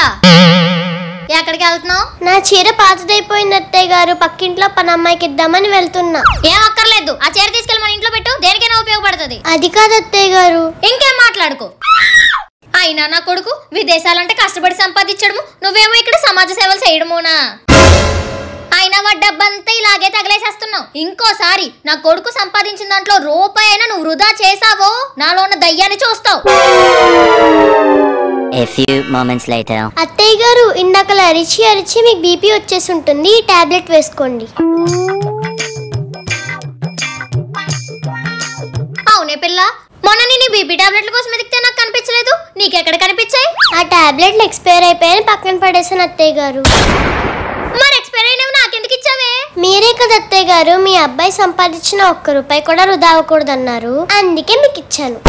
పిల్ల ఎక్కడికి వెళ్తున్నావు? నా చీర పాతదైపోయింది అత్తయ్య గారు, పక్కింట్లో పనమ్మాయికి ఇద్దామని వెళ్తున్నా. ఏం అక్కర్లేదు, ఆ చీర తీసుకెళ్ళి మన ఇంట్లో పెట్టు, దేనికైనా ఉపయోగపడుతుంది. అది కాదు అత్తయ్య గారు. ఇంకేం మాట్లాడుకో. అయినా నా కొడుకు విదేశాలంటే కష్టపడి సంపాదించడము, నువ్వేమో ఇక్కడ సమాజ సేవలు చేయడమోనా? అయినా వాడి డబ్బంతా ఇలాగే తగిలేసేస్తున్నావు. ఇంకోసారి నా కొడుకు సంపాదించిన దాంట్లో రూపాయి అయినా నువ్వు వృధా చేసావో నాలో ఉన్న దయ్యాన్ని చూస్తావు. A few moments later. అత్తయ్య గారు, ఇందాకలా అరిచి అరిచి మీకు బీపీ వచ్చేసి ఉంటుంది, ఈ టాబ్లెట్ వేసుకోండి. అవునే పిల్ల, మొన్న నేను బీపీ టాబ్లెట్ల కోసం ఎదిగితే నాకు కనిపించలేదు, నీకెక్కడ కనిపించాయి? ఆ టాబ్లెట్లు ఎక్స్పైర్ అయిపోయాయని పక్కన పడేసాను అత్తయ్య గారు. మరి ఎక్స్పైర్ అయినవి నాకెందుకు ఇచ్చావే? మీరే కదా అత్తయ్య గారు మీ అబ్బాయి సంపాదించిన 1 రూపాయి కూడా వృధా అవ్వకూడదన్నారు, అందుకే మీకు ఇచ్చాను.